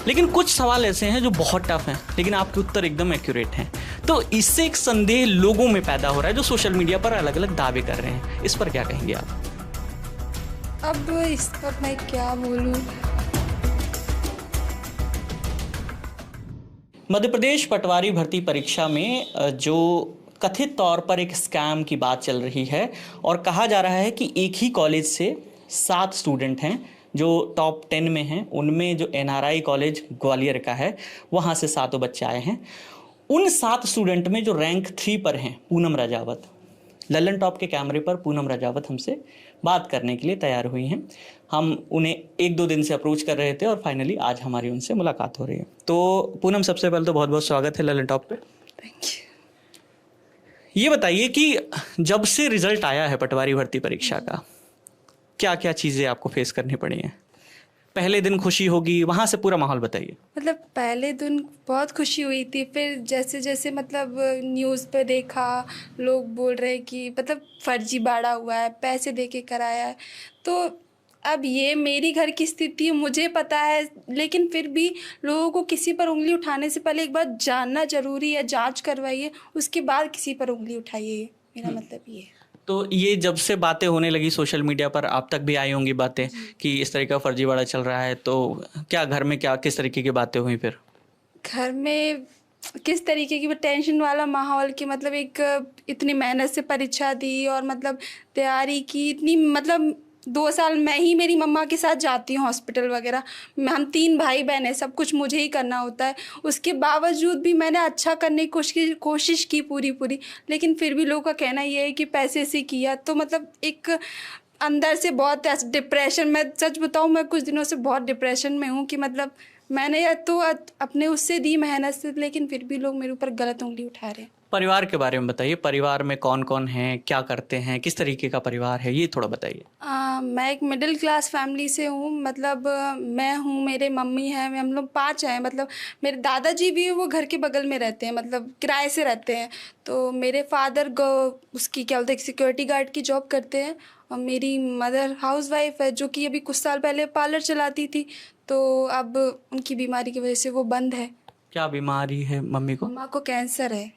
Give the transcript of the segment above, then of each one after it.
लेकिन कुछ सवाल ऐसे हैं जो बहुत टफ हैं, लेकिन आपके उत्तर एकदम एक्यूरेट हैं। तो इससे एक संदेह लोगों में पैदा हो रहा है जो सोशल मीडिया पर अलग अलग दावे कर रहे हैं। इस पर क्या कहेंगे आप? अब इस पर मैं क्या बोलूं। मध्य प्रदेश पटवारी भर्ती परीक्षा में जो कथित तौर पर एक स्कैम की बात चल रही है और कहा जा रहा है कि एक ही कॉलेज से 7 स्टूडेंट हैं जो टॉप 10 में हैं, उनमें जो NRI कॉलेज ग्वालियर का है वहाँ से 7 बच्चे आए हैं। उन 7 स्टूडेंट में जो रैंक 3 पर हैं पूनम राजावत, लल्लन टॉप के कैमरे पर पूनम राजावत हमसे बात करने के लिए तैयार हुई हैं। हम उन्हें 1-2 दिन से अप्रोच कर रहे थे और फाइनली आज हमारी उनसे मुलाकात हो रही है। तो पूनम, सबसे पहले तो बहुत बहुत स्वागत है लल्लन टॉप पे। Thank you. ये बताइए कि जब से रिजल्ट आया है पटवारी भर्ती परीक्षा का, क्या क्या चीज़ें आपको फेस करनी पड़ी हैं? पहले दिन खुशी होगी, वहाँ से पूरा माहौल बताइए। मतलब पहले दिन बहुत खुशी हुई थी, फिर जैसे जैसे मतलब न्यूज़ पे देखा, लोग बोल रहे कि मतलब फर्जी बाड़ा हुआ है, पैसे दे के कराया है। तो अब ये मेरी घर की स्थिति मुझे पता है, लेकिन फिर भी लोगों को किसी पर उंगली उठाने से पहले एक बार जानना जरूरी है, जांच करवाइए, उसके बाद किसी पर उंगली उठाइए। मेरा मतलब ये है। तो ये जब से बातें होने लगी सोशल मीडिया पर, आप तक भी आई होंगी बातें कि इस तरह का फर्जीवाड़ा चल रहा है, तो क्या घर में क्या किस तरीके की बातें हुई फिर? घर में किस तरीके की टेंशन वाला माहौल कि मतलब एक इतनी मेहनत से परीक्षा दी और मतलब तैयारी की इतनी, मतलब 2 साल मैं ही मेरी मम्मा के साथ जाती हूँ हॉस्पिटल वगैरह। हम 3 भाई बहन हैं, सब कुछ मुझे ही करना होता है। उसके बावजूद भी मैंने अच्छा करने की कोशिश की पूरी, लेकिन फिर भी लोगों का कहना ये है कि पैसे से किया। तो मतलब एक अंदर से बहुत डिप्रेशन, मैं सच बताऊँ मैं कुछ दिनों से बहुत डिप्रेशन में हूँ कि मतलब मैंने या तो अपने उससे दी मेहनत से, लेकिन फिर भी लोग मेरे ऊपर गलत उंगली उठा रहे हैं। परिवार के बारे में बताइए, परिवार में कौन कौन है, क्या करते हैं, किस तरीके का परिवार है, ये थोड़ा बताइए। मैं एक मिडिल क्लास फैमिली से हूँ। मतलब मैं हूँ, मेरे मम्मी हैं, हम लोग 5 हैं। मतलब मेरे दादाजी भी वो घर के बगल में रहते हैं, मतलब किराए से रहते हैं। तो मेरे फादर उसकी क्या बोलते हैं सिक्योरिटी गार्ड की जॉब करते हैं, और मेरी मदर हाउसवाइफ है जो कि अभी कुछ साल पहले पार्लर चलाती थी। तो अब उनकी बीमारी की वजह से वो बंद है। क्या बीमारी है मम्मी को? मम्मा को कैंसर है।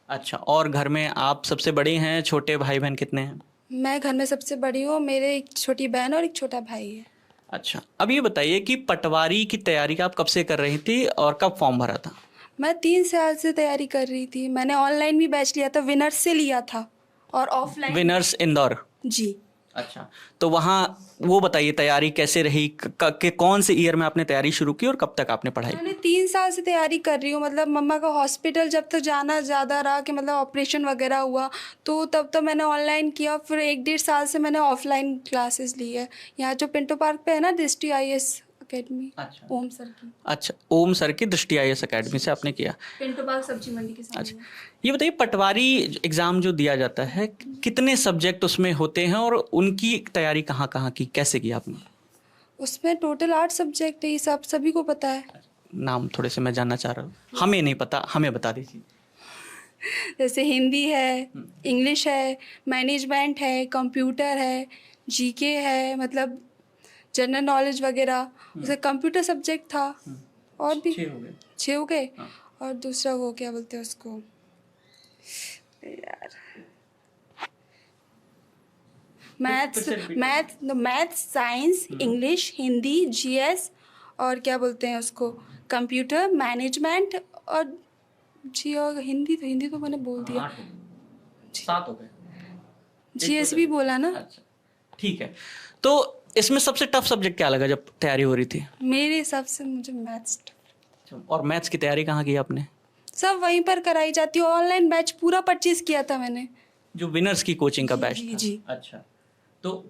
अच्छा, और घर में आप सबसे बड़ी हैं, छोटे भाई बहन कितने हैं? मैं घर में सबसे बड़ी हूँ, मेरे एक छोटी बहन और एक छोटा भाई है। अच्छा, अब ये बताइए कि पटवारी की तैयारी आप कब से कर रही थी और कब फॉर्म भरा था? मैं 3 साल से तैयारी कर रही थी। मैंने ऑनलाइन भी बैच लिया था, विनर्स से लिया था, और ऑफलाइन। विनर्स इंदौर? जी। अच्छा, तो वहाँ वो बताइए तैयारी कैसे रही, के कौन से ईयर में आपने तैयारी शुरू की और कब तक आपने पढ़ाई? मैंने 3 साल से तैयारी कर रही हूँ। मतलब मम्मा का हॉस्पिटल जब तक जाना ज़्यादा रहा कि मतलब ऑपरेशन वगैरह हुआ, तो तब तक मैंने ऑनलाइन किया। फिर 1-1.5 साल से मैंने ऑफलाइन क्लासेस ली है। यहाँ जो पिंटो पार्क पे है ना, दृष्टि IAS अकेडमी। अच्छा। ओम सर की। अच्छा, ओम सर की दृष्टि IAS अकेडमी से आपने किया। पिंटो पार्क सब्जी मंडी के सामने। अच्छा, ये बताइए पटवारी एग्ज़ाम जो दिया जाता है, कितने सब्जेक्ट उसमें होते हैं और उनकी तैयारी कहाँ कहाँ की, कैसे की आपने? उसमें टोटल 8 सब्जेक्ट है, ये सब सभी को पता है। नाम थोड़े से मैं जानना चाह रहा हूँ, हमें नहीं पता, हमें बता दीजिए। जैसे हिंदी है, इंग्लिश है, मैनेजमेंट है, कंप्यूटर है, GK है, मतलब जनरल नॉलेज वगैरह। जैसे कंप्यूटर सब्जेक्ट था, और भी 6 हो गए। हाँ। और दूसरा वो क्या बोलते हैं उसको यार, maths, science, English, Hindi, GS, और क्या बोलते हैं उसको कंप्यूटर, मैनेजमेंट, और और हिंदी तो मैंने बोल दिया। 7 हो गए। GS भी बोला ना। अच्छा, ठीक है। तो इसमें सबसे टफ सब्जेक्ट क्या लगा जब तैयारी हो रही थी? मेरे हिसाब से मुझे मैथ्स। और मैथ्स की तैयारी कहाँ की आपने? सब वहीं पर कराई जाती है। ऑनलाइन बैच पूरा परचेज किया था मैंने, जो विनर्स की कोचिंग का बैच था? जी। अच्छा, तो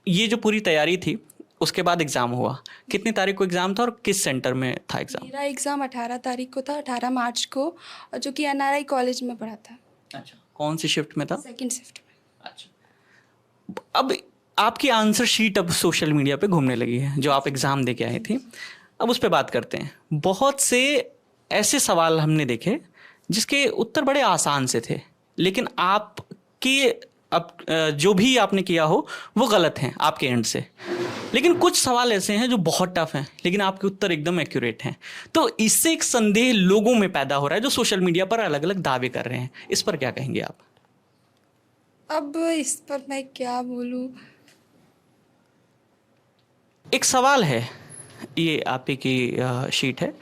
ये जो पूरी तैयारी थी उसके बाद एग्ज़ाम हुआ, कितनी तारीख को एग्ज़ाम था और किस सेंटर में था एग्ज़ाम? मेरा एग्ज़ाम 18 तारीख को था, 18 मार्च को, और जो कि NRI कॉलेज में पढ़ा था। अच्छा, कौन सी शिफ्ट में था? 2nd शिफ्ट में। अच्छा, अब आपकी आंसर शीट अब सोशल मीडिया पे घूमने लगी है जो आप एग्ज़ाम दे के आई थी। अब उस पर बात करते हैं। बहुत से ऐसे सवाल हमने देखे जिसके उत्तर बड़े आसान से थे, लेकिन आपके अब जो भी आपने किया हो वो गलत है आपके एंड से, लेकिन कुछ सवाल ऐसे हैं जो बहुत टफ हैं लेकिन आपके उत्तर एकदम एक्यूरेट हैं। तो इससे एक संदेह लोगों में पैदा हो रहा है जो सोशल मीडिया पर अलग अलग दावे कर रहे हैं। इस पर क्या कहेंगे आप? अब इस पर मैं क्या बोलूँ। एक सवाल है, ये आप ही की शीट है।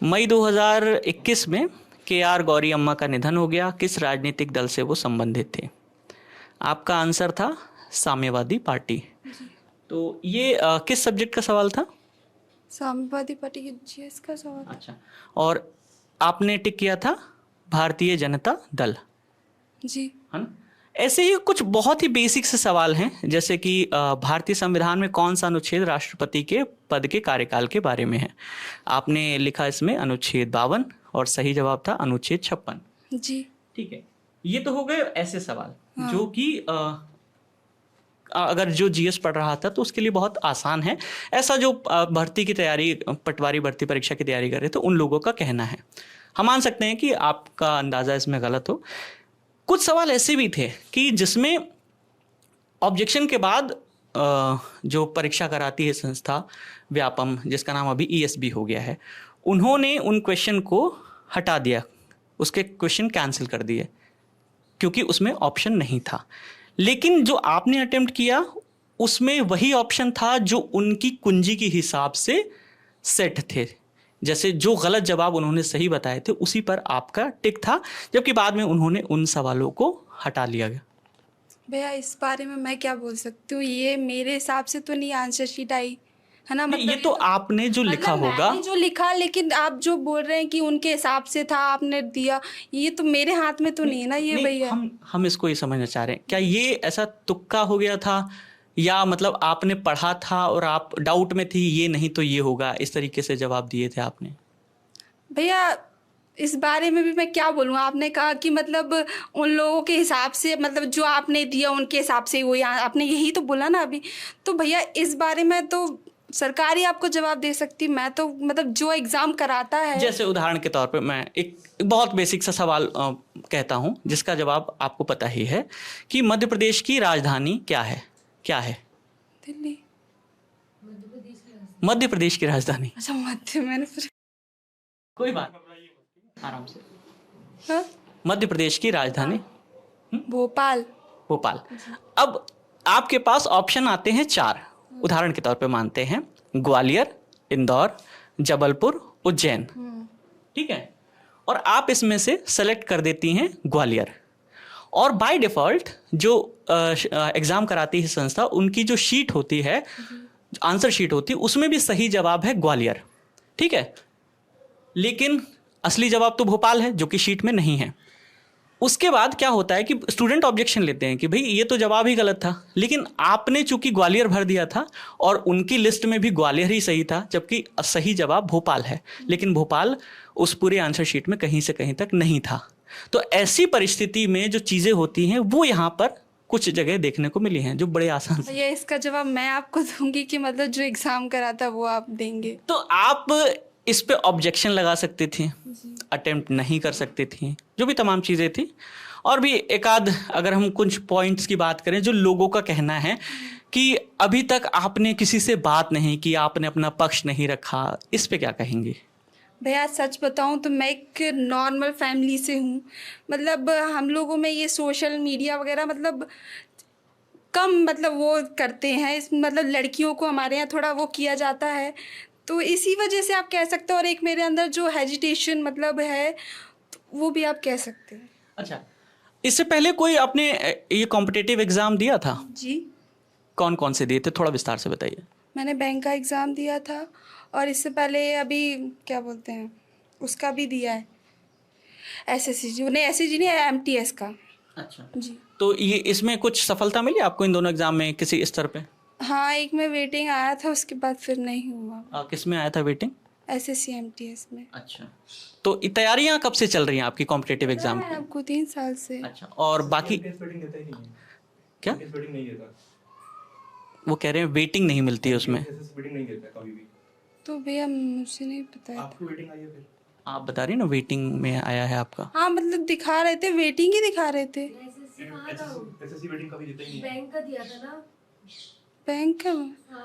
मई 2021 में KR गौरी अम्मा का निधन हो गया, किस राजनीतिक दल से वो संबंधित थे? आपका आंसर था साम्यवादी पार्टी। तो ये किस सब्जेक्ट का सवाल था? साम्यवादी पार्टी की जीएस का सवाल। अच्छा, और आपने टिक किया था भारतीय जनता दल, जी। है ना? ऐसे ही कुछ बहुत ही बेसिक से सवाल हैं, जैसे कि भारतीय संविधान में कौन सा अनुच्छेद राष्ट्रपति के पद के कार्यकाल के बारे में है? आपने लिखा इसमें अनुच्छेद 52 और सही जवाब था अनुच्छेद 56। जी। ठीक है, ये तो हो गए ऐसे सवाल जो कि अगर जो जीएस पढ़ रहा था तो उसके लिए बहुत आसान है। ऐसा जो भर्ती की तैयारी, पटवारी भर्ती परीक्षा की तैयारी कर रहे थे उन लोगों का कहना है। हम मान सकते हैं कि आपका अंदाजा इसमें गलत हो। कुछ सवाल ऐसे भी थे कि जिसमें ऑब्जेक्शन के बाद जो परीक्षा कराती है संस्था व्यापम, जिसका नाम अभी ESB हो गया है, उन्होंने उन क्वेश्चन को हटा दिया, उसके क्वेश्चन कैंसिल कर दिए क्योंकि उसमें ऑप्शन नहीं था। लेकिन जो आपने अटेम्प्ट किया उसमें वही ऑप्शन था जो उनकी कुंजी के हिसाब से सेट थे। जैसे जो गलत जवाब उन्होंने सही बताए थे उसी पर आपका टिक था, जबकि बाद में उन्होंने उन सवालों को हटा लिया गया। भैया इस बारे में मैं क्या बोल सकती हूँ, ये मेरे हिसाब से तो नहीं आंसर शीट आई है ना। मतलब ये तो आपने जो लिखा होगा, मैंने जो लिखा, लेकिन आप जो बोल रहे हैं कि उनके हिसाब से था आपने दिया, ये तो मेरे हाथ में तो नहीं है ना ये भैया। हम इसको ये समझना चाह रहे हैं, क्या ये ऐसा तुक्का हो गया था या मतलब आपने पढ़ा था और आप डाउट में थी ये नहीं तो ये होगा, इस तरीके से जवाब दिए थे आपने? भैया इस बारे में भी मैं क्या बोलूँ, आपने कहा कि मतलब उन लोगों के हिसाब से, मतलब जो आपने दिया उनके हिसाब से वो, आपने यही तो बोला ना अभी। तो भैया इस बारे में तो सरकार ही आपको जवाब दे सकती, मैं तो मतलब जो एग्ज़ाम कराता है। जैसे उदाहरण के तौर पे मैं एक बहुत बेसिक सा सवाल कहता हूँ जिसका जवाब आपको पता ही है कि मध्य प्रदेश की राजधानी क्या है? क्या है? दिल्ली। मध्य प्रदेश की राजधानी। अच्छा मध्य, मैंने कोई बात, आराम से। हाँ? मध्य प्रदेश की राजधानी भोपाल। भोपाल। अब आपके पास ऑप्शन आते हैं 4। उदाहरण के तौर पे मानते हैं ग्वालियर, इंदौर, जबलपुर, उज्जैन। ठीक है, और आप इसमें से सेलेक्ट कर देती हैं ग्वालियर। और बाय डिफ़ॉल्ट जो एग्ज़ाम कराती है संस्था, उनकी जो शीट होती है, आंसर शीट होती है, उसमें भी सही जवाब है ग्वालियर। ठीक है, लेकिन असली जवाब तो भोपाल है जो कि शीट में नहीं है। उसके बाद क्या होता है कि स्टूडेंट ऑब्जेक्शन लेते हैं कि भाई ये तो जवाब ही गलत था, लेकिन आपने चूंकि ग्वालियर भर दिया था और उनकी लिस्ट में भी ग्वालियर ही सही था, जबकि सही जवाब भोपाल है, लेकिन भोपाल उस पूरे आंसर शीट में कहीं से कहीं तक नहीं था। तो ऐसी परिस्थिति में जो चीज़ें होती हैं वो यहाँ पर कुछ जगह देखने को मिली हैं जो बड़े आसान से। ये इसका जवाब मैं आपको दूंगी कि मतलब जो एग्ज़ाम कराता वो आप देंगे? तो आप इस पे ऑब्जेक्शन लगा सकती थी, अटेम्प्ट नहीं कर सकती थी, जो भी तमाम चीज़ें थी। और भी एक आध अगर हम कुछ पॉइंट्स की बात करें जो लोगों का कहना है कि अभी तक आपने किसी से बात नहीं की, आपने अपना पक्ष नहीं रखा, इस पे क्या कहेंगे? भैया सच बताऊं तो मैं एक नॉर्मल फैमिली से हूँ। मतलब हम लोगों में ये सोशल मीडिया वगैरह मतलब कम मतलब वो करते हैं, इस मतलब लड़कियों को हमारे यहाँ थोड़ा वो किया जाता है, तो इसी वजह से आप कह सकते हो। और एक मेरे अंदर जो हेजिटेशन मतलब है तो वो भी आप कह सकते हैं। अच्छा, इससे पहले कोई आपने ये कॉम्पिटिटिव एग्ज़ाम दिया था? जी। कौन कौन से दिए थे, थोड़ा विस्तार से बताइए। मैंने बैंक का एग्ज़ाम दिया था और इससे पहले अभी क्या बोलते हैं उसका भी दिया है, SSC नहीं, SSC नहीं, MTS का। अच्छा जी। तो ये इसमें कुछ सफलता मिली आपको इन दोनों एग्जाम में किसी स्तर पे? हाँ, एक में वेटिंग आया था, उसके बाद फिर नहीं हुआ। किस में आया था वेटिंग? SSC MTS में। अच्छा, तो तैयारियां कब से चल रही हैं आपकी कॉम्पिटिटिव एग्जाम की? आपको 3 साल से। अच्छा, और बाकी क्या वो कह रहे हैं वेटिंग नहीं मिलती है उसमें? तो भैया मुझे नहीं पता है। आपको वेटिंग आई है फिर? आप बता रही ना वेटिंग में आया है आपका। हाँ मतलब दिखा रहे थे, वेटिंग ही दिखा रहे थे। एसएससी वेटिंग कभी देता ही नहीं है। बैंक का दिया था ना। बैंक का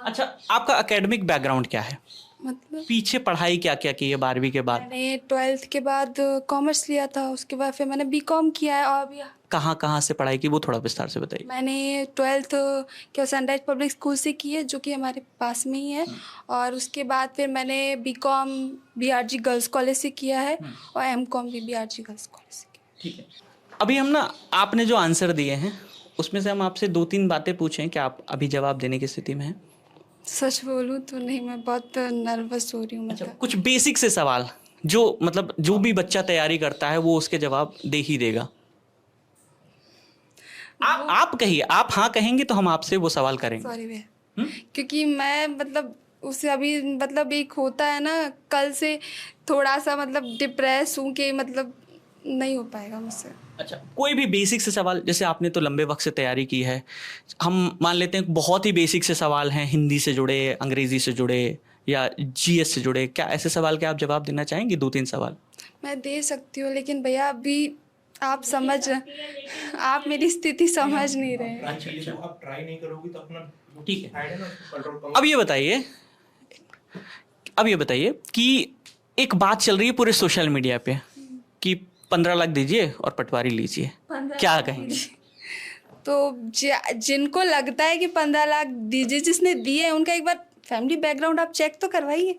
अच्छा, आपका एकेडमिक बैकग्राउंड क्या है? मतलब पीछे पढ़ाई क्या क्या की है 12वीं के बाद? मैंने 12th के बाद कॉमर्स लिया था, उसके बाद फिर मैंने बीकॉम किया है। और अभी कहाँ कहाँ से पढ़ाई की, वो थोड़ा विस्तार से बताइए। मैंने 12th क्या सनराइज पब्लिक स्कूल से की है, जो कि हमारे पास में ही है। और उसके बाद फिर मैंने बीकॉम बीआरजी गर्ल्स कॉलेज से किया है और एमकॉम भी बीआरजी गर्ल्स कॉलेज से किया। ठीक है, अभी हम ना, आपने जो आंसर दिए हैं उसमें से हम आपसे 2-3 बातें पूछें, क्या आप अभी जवाब देने की स्थिति में हैं? सच बोलूँ तो नहीं, मैं बहुत नर्वस हो रही हूँ। अच्छा, मतलब कुछ बेसिक से सवाल जो मतलब जो भी बच्चा तैयारी करता है वो उसके जवाब दे ही देगा। आप कहिए, आप हाँ कहेंगे तो हम आपसे वो सवाल करेंगे। सॉरी भैया, क्योंकि मैं मतलब उसे अभी मतलब एक होता है ना, कल से थोड़ा सा मतलब डिप्रेस हूँ कि मतलब नहीं हो पाएगा मुझसे। अच्छा, कोई भी बेसिक से सवाल, जैसे आपने तो लंबे वक्त से तैयारी की है, हम मान लेते हैं बहुत ही बेसिक से सवाल हैं, हिंदी से जुड़े, अंग्रेजी से जुड़े या जीएस से जुड़े, क्या ऐसे सवाल के आप जवाब देना चाहेंगे? 2-3 सवाल मैं दे सकती हूँ, लेकिन भैया अभी आप आप मेरी स्थिति समझ नहीं रहे हैं। अच्छा, आप ट्राई नहीं करोगी तो अपना ठीक है। साइड है ना, उसको कंट्रोल करो। अब ये बताइए कि एक बात चल रही है पूरे सोशल मीडिया पे कि 15 लाख दीजिए और पटवारी लीजिए, क्या कहेंगे? तो जिनको लगता है कि 15 लाख दीजिए, जिसने दिए हैं उनका एक बार फैमिली बैकग्राउंड आप चेक तो करवाइए,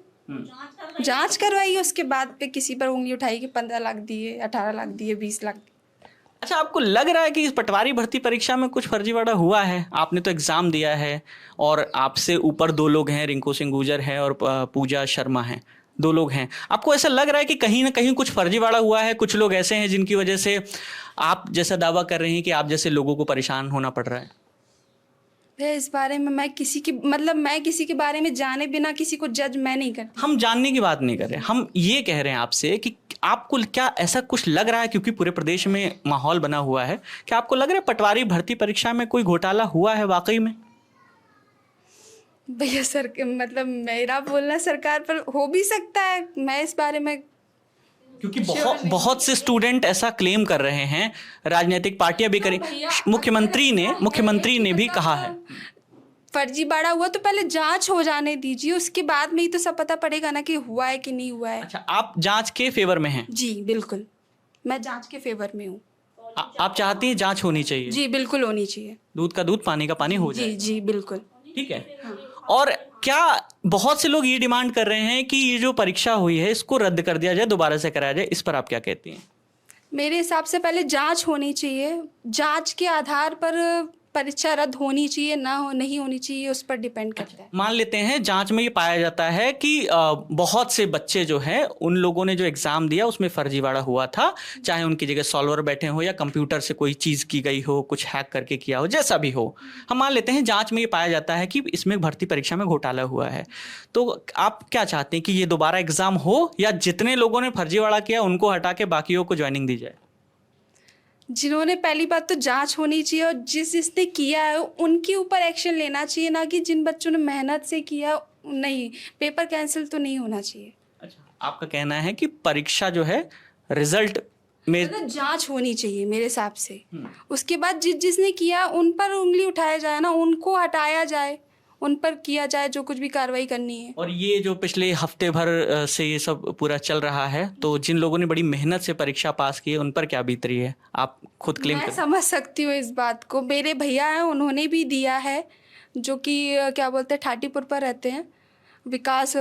जांच करवाइए, उसके बाद पे किसी पर उंगली उठाइए कि 15 लाख दिए, 18 लाख दिए, 20 लाख दिए। अच्छा, आपको लग रहा है कि इस पटवारी भर्ती परीक्षा में कुछ फर्जीवाड़ा हुआ है? आपने तो एग्जाम दिया है और आपसे ऊपर 2 लोग हैं, रिंकू सिंह गुर्जर हैं और पूजा शर्मा हैं, 2 लोग हैं। आपको ऐसा लग रहा है कि कहीं ना कहीं कुछ फर्जीवाड़ा हुआ है? कुछ लोग ऐसे हैं जिनकी वजह से आप जैसा दावा कर रहे हैं कि आप जैसे लोगों को परेशान होना पड़ रहा है? भैया इस बारे में मैं किसी के बारे में जाने बिना किसी को जज मैं नहीं करती। हम जानने की बात नहीं कर रहे, हम ये कह रहे हैं आपसे कि आपको क्या ऐसा कुछ लग रहा है, क्योंकि पूरे प्रदेश में माहौल बना हुआ है, कि आपको लग रहा है पटवारी भर्ती परीक्षा में कोई घोटाला हुआ है वाकई में? भैया सर मतलब मेरा बोलना सरकार पर हो भी सकता है, मैं इस बारे में क्योंकि बहुत से स्टूडेंट ऐसा क्लेम कर रहे हैं, राजनीतिक पार्टियां भी करें, मुख्यमंत्री ने भी कहा है। फर्जीवाड़ा हुआ तो पहले जांच हो जाने दीजिए, उसके बाद में ही तो सब पता पड़ेगा ना कि हुआ है कि नहीं हुआ है। अच्छा, आप जांच के फेवर में हैं? जी बिल्कुल, मैं जांच के फेवर में हूँ। आप चाहती हैं जांच होनी चाहिए? जी बिल्कुल होनी चाहिए, दूध का दूध पानी का पानी हो जाए। जी जी बिल्कुल। ठीक है। और क्या बहुत से लोग ये डिमांड कर रहे हैं कि ये जो परीक्षा हुई है इसको रद्द कर दिया जाए, दोबारा से कराया जाए, इस पर आप क्या कहती हैं? मेरे हिसाब से पहले जांच होनी चाहिए, जांच के आधार पर परीक्षा रद्द होनी चाहिए, नहीं होनी चाहिए, उस पर डिपेंड करता है। मान लेते हैं जांच में ये पाया जाता है कि बहुत से बच्चे जो हैं, उन लोगों ने जो एग्जाम दिया उसमें फर्जीवाड़ा हुआ था, चाहे उनकी जगह सॉल्वर बैठे हो या कंप्यूटर से कोई चीज़ की गई हो, कुछ हैक करके किया हो, जैसा भी हो। हम मान लेते हैं जांच में ये पाया जाता है कि इसमें भर्ती परीक्षा में घोटाला हुआ है, तो आप क्या चाहते हैं कि ये दोबारा एग्जाम हो या जितने लोगों ने फर्जीवाड़ा किया उनको हटा के बाकियों को ज्वाइनिंग दी जाए? जिन्होंने, पहली बात तो जांच होनी चाहिए और जिसने किया है उनके ऊपर एक्शन लेना चाहिए, ना कि जिन बच्चों ने मेहनत से किया। नहीं, पेपर कैंसिल तो नहीं होना चाहिए। अच्छा, आपका कहना है कि परीक्षा जो है रिजल्ट में मतलब जांच होनी चाहिए मेरे हिसाब से, उसके बाद जिसने किया उन पर उंगली उठाया जाए ना, उनको हटाया जाए, उन पर किया जाए जो कुछ भी कार्रवाई करनी है। और ये जो पिछले हफ्ते भर से ये सब पूरा चल रहा है, तो जिन लोगों ने बड़ी मेहनत से परीक्षा पास की है उन पर क्या बीत रही है, आप खुद क्लेम मैं करें? समझ सकती हूँ इस बात को, मेरे भैया हैं उन्होंने भी दिया है, जो कि क्या बोलते हैं ठाटीपुर पर रहते हैं, विकास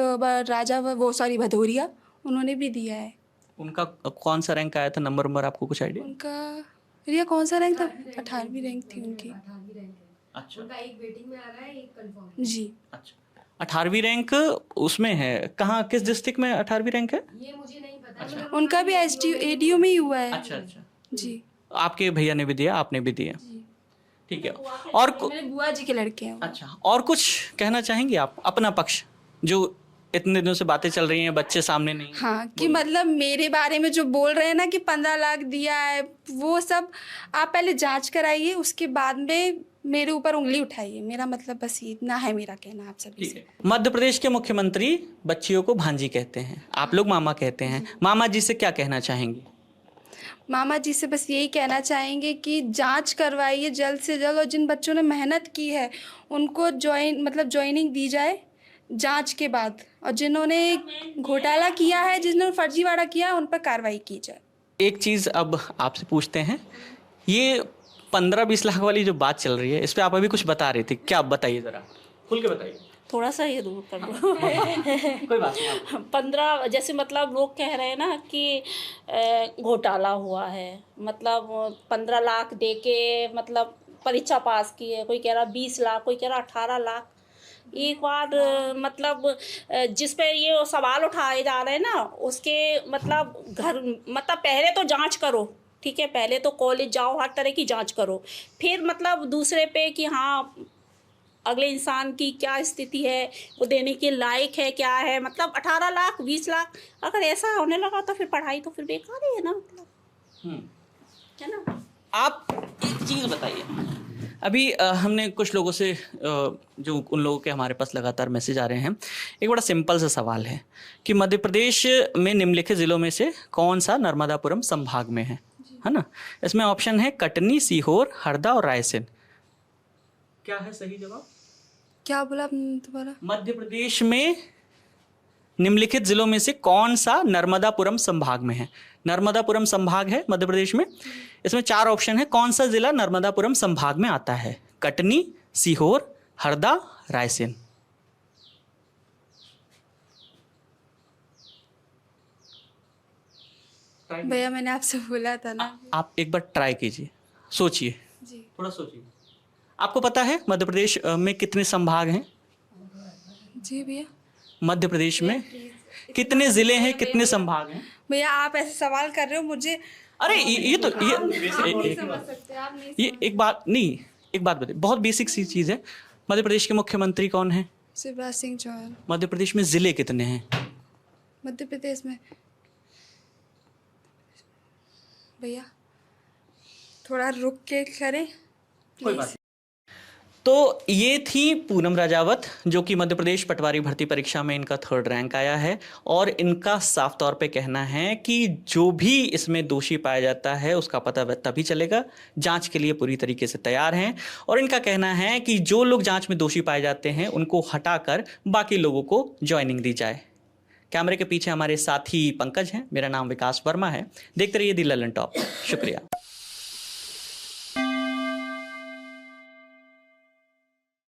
भदौरिया, उन्होंने भी दिया है। उनका कौन सा रैंक आया था, नंबर आपको कुछ आइडिया? उनका रिया कौन सा रैंक था? 18वीं रैंक थी उनकी। 18वीं रैंक है अच्छा, उनका, एक वेटिंग में आ रहा है, एक कंफर्म। जी अच्छा, 18वीं रैंक उसमें है कहाँ, किस डिस्ट्रिक्ट में 18वीं रैंक है? ये मुझे नहीं पता। अच्छा। उनका भी ADO में ही हुआ है। अच्छा अच्छा, जी आपके भैया ने भी दिया, आपने भी दिया, जी, ठीक है। और मेरे बुआ जी के लड़के हैं वो। अच्छा, और कुछ कहना चाहेंगे आप अपना पक्ष, जो इतने दिनों से बातें चल रही हैं, बच्चे सामने नहीं? हाँ, कि मतलब मेरे बारे में जो बोल रहे हैं ना कि 15 लाख दिया है, वो सब आप पहले जांच कराइए, उसके बाद में मेरे ऊपर उंगली उठाइए। मेरा मतलब बस इतना है मेरा कहना आप सभी से। मध्य प्रदेश के मुख्यमंत्री बच्चियों को भांजी कहते हैं, आप लोग मामा कहते हैं, मामा जी से क्या कहना चाहेंगी? मामा जी से बस यही कहना चाहेंगे कि जांच करवाइए जल्द से जल्द, और जिन बच्चों ने मेहनत की है उनको ज्वाइनिंग दी जाए जांच के बाद, और जिन्होंने घोटाला किया है, जिन्होंने फर्जीवाड़ा किया है, उन पर कार्रवाई की जाए। एक चीज़ अब आपसे पूछते हैं, ये 15-20 लाख वाली जो बात चल रही है इस पर आप अभी कुछ बता रहे थे, क्या बताइए ज़रा खुल के बताइए। थोड़ा सा ये दूर कर दो। कोई बात नहीं। 15 जैसे मतलब लोग कह रहे हैं ना कि घोटाला हुआ है, मतलब 15 लाख दे के मतलब परीक्षा पास की है, कोई कह रहा 20 लाख, कोई कह रहा 18 लाख। एक बार मतलब जिस पे ये सवाल उठाए जा रहे हैं ना उसके मतलब पहले तो जांच करो, ठीक है, पहले तो कॉलेज जाओ, हर तरह की जांच करो, फिर मतलब दूसरे पे कि हाँ अगले इंसान की क्या स्थिति है, वो देने के लायक है क्या है। मतलब 18 लाख 20 लाख अगर ऐसा होने लगा तो फिर पढ़ाई तो फिर बेकार ही है ना, मतलब है ना। आप एक चीज़ बताइए, अभी हमने कुछ लोगों से जो उन लोगों के हमारे पास लगातार मैसेज आ रहे हैं, एक बड़ा सिंपल सा सवाल है कि मध्य प्रदेश में निम्नलिखित ज़िलों में से कौन सा नर्मदापुरम संभाग में है ना। इसमें ऑप्शन है कटनी, सीहोर, हरदा और रायसेन। क्या है सही जवाब? क्या बोला दोबारा? मध्य प्रदेश में निम्नलिखित जिलों में से कौन सा नर्मदापुरम संभाग में है? नर्मदापुरम संभाग है मध्य प्रदेश में। इसमें 4 ऑप्शन है, कौन सा जिला नर्मदापुरम संभाग में आता है? कटनी, सीहोर, हरदा, रायसेन। भैया मैंने आपसे बोला था ना। आप एक बार ट्राई कीजिए, सोचिए जी, थोड़ा सोचिए। आपको पता है मध्य प्रदेश में कितने संभाग हैं? जी भैया, मध्य प्रदेश में कितने जिले हैं, कितने संभाग हैं? भैया आप ऐसे सवाल कर रहे हो मुझे। अरे ये तो ये एक बात नहीं, एक बात बताइए, बहुत बेसिक सी चीज़ है। मध्य प्रदेश के मुख्यमंत्री कौन है? शिवराज सिंह चौहान। मध्य प्रदेश में जिले कितने हैं? मध्य प्रदेश में भैया थोड़ा रुक के करें। कोई बात नहीं। तो ये थी पूनम राजावत, जो कि मध्य प्रदेश पटवारी भर्ती परीक्षा में इनका 3rd रैंक आया है, और इनका साफ तौर पे कहना है कि जो भी इसमें दोषी पाया जाता है उसका पता तभी चलेगा। जांच के लिए पूरी तरीके से तैयार हैं, और इनका कहना है कि जो लोग जांच में दोषी पाए जाते हैं उनको हटाकर बाकी लोगों को ज्वाइनिंग दी जाए। कैमरे के पीछे हमारे साथी पंकज हैं, मेरा नाम विकास वर्मा है। देखते रहिए दी ललन टॉप। शुक्रिया।